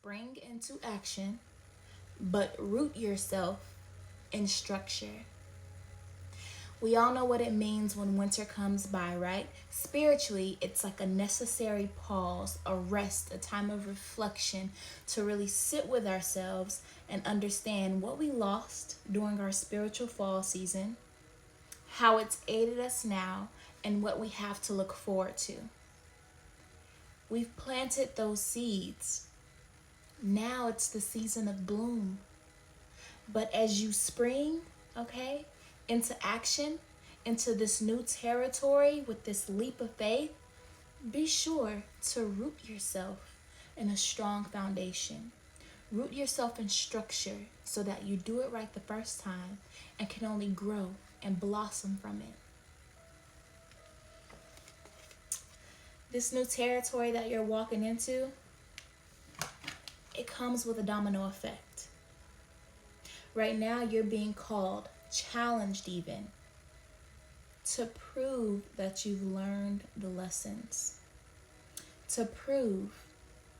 spring into action, but root yourself in structure. We all know what it means when winter comes by, right? Spiritually, it's like a necessary pause, a rest, a time of reflection to really sit with ourselves and understand what we lost during our spiritual fall season, how it's aided us now, and what we have to look forward to. We've planted those seeds. Now it's the season of bloom. But as you spring, okay, into action, into this new territory with this leap of faith, be sure to root yourself in a strong foundation. Root yourself in structure so that you do it right the first time and can only grow and blossom from it. This new territory that you're walking into, it comes with a domino effect. Right now, you're being called, challenged even, to prove that you've learned the lessons. To prove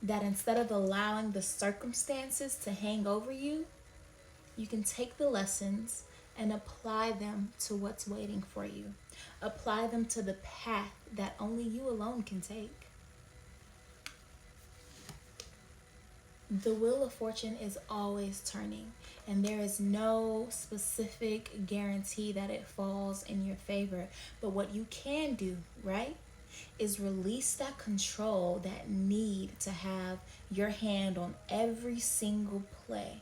that instead of allowing the circumstances to hang over you, you can take the lessons and apply them to what's waiting for you. Apply them to the path that only you alone can take. The wheel of fortune is always turning, and there is no specific guarantee that it falls in your favor. But what you can do, right, is release that control, that need to have your hand on every single play.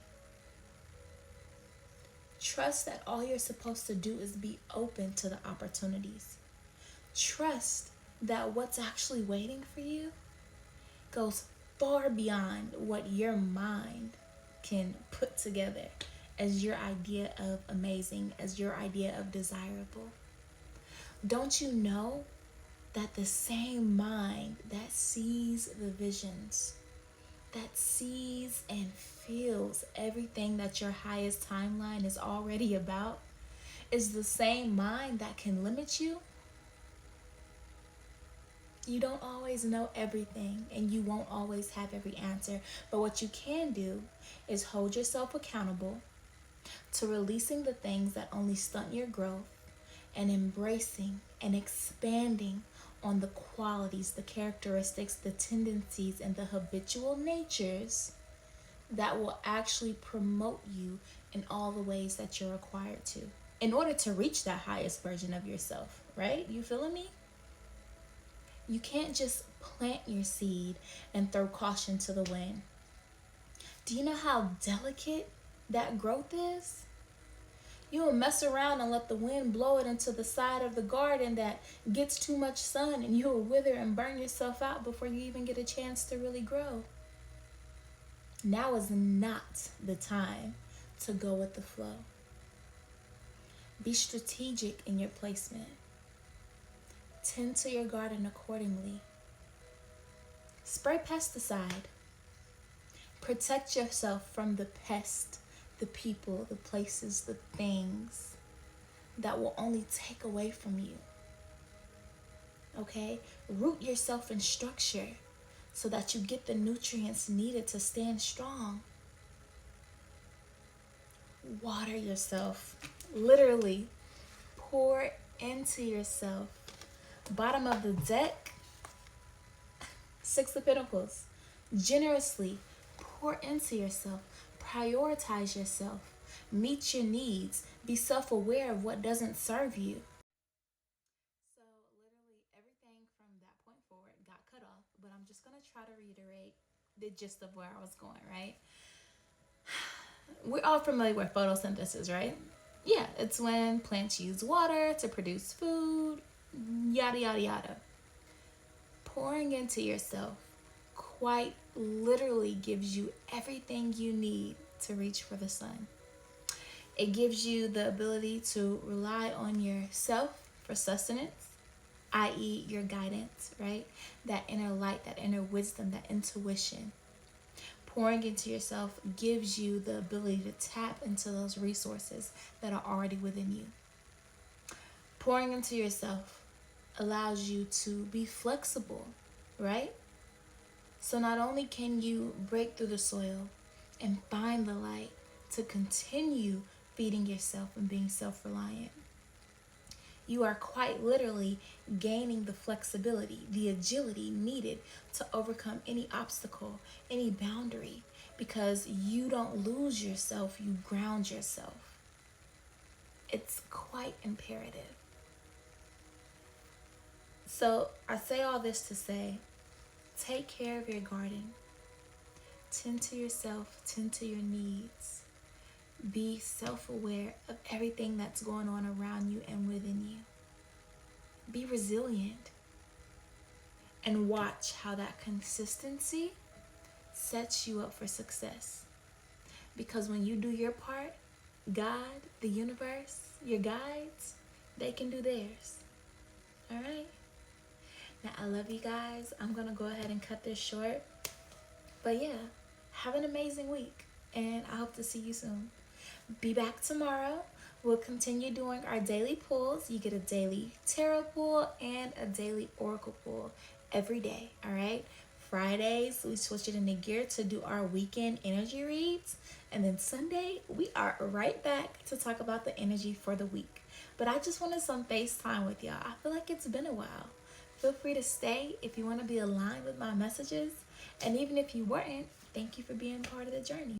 Trust that all you're supposed to do is be open to the opportunities. Trust that what's actually waiting for you goes far beyond what your mind can put together as your idea of amazing, as your idea of desirable. Don't you know that the same mind that sees the visions, that sees and feels everything that your highest timeline is already about, is the same mind that can limit you? You don't always know everything, and you won't always have every answer. But what you can do is hold yourself accountable to releasing the things that only stunt your growth and embracing and expanding on the qualities, the characteristics, the tendencies, and the habitual natures that will actually promote you in all the ways that you're required to in order to reach that highest version of yourself, right? You feeling me? You can't just plant your seed and throw caution to the wind. Do you know how delicate that growth is? You will mess around and let the wind blow it into the side of the garden that gets too much sun, and you will wither and burn yourself out before you even get a chance to really grow. Now is not the time to go with the flow. Be strategic in your placement. Tend to your garden accordingly. Spray pesticide. Protect yourself from the pest, the people, the places, the things that will only take away from you. Okay? Root yourself in structure so that you get the nutrients needed to stand strong. Water yourself. Literally, pour into yourself. Bottom of the deck, Six of Pentacles. Generously pour into yourself. Prioritize yourself. Meet your needs. Be self-aware of what doesn't serve you. So literally everything from that point forward got cut off, but I'm just going to try to reiterate the gist of where I was going, right? We're all familiar with photosynthesis, right? Yeah, it's when plants use water to produce food, yada, yada, yada. Pouring into yourself quite literally gives you everything you need to reach for the sun. It gives you the ability to rely on yourself for sustenance, i.e. your guidance, right? That inner light, that inner wisdom, that intuition. Pouring into yourself gives you the ability to tap into those resources that are already within you. Pouring into yourself allows you to be flexible, right? So not only can you break through the soil and find the light to continue feeding yourself and being self-reliant, you are quite literally gaining the flexibility, the agility needed to overcome any obstacle, any boundary, because you don't lose yourself, you ground yourself. It's quite imperative. So I say all this to say, take care of your garden. Tend to yourself, tend to your needs. Be self-aware of everything that's going on around you and within you. Be resilient. And watch how that consistency sets you up for success. Because when you do your part, God, the universe, your guides, they can do theirs. All right? Now, I love you guys. I'm going to go ahead and cut this short. But yeah, have an amazing week. And I hope to see you soon. Be back tomorrow. We'll continue doing our daily pulls. You get a daily tarot pull and a daily oracle pull every day. All right? Fridays, we switch it into gear to do our weekend energy reads. And then Sunday, we are right back to talk about the energy for the week. But I just wanted some FaceTime with y'all. I feel like it's been a while. Feel free to stay if you want to be aligned with my messages. And even if you weren't, thank you for being part of the journey.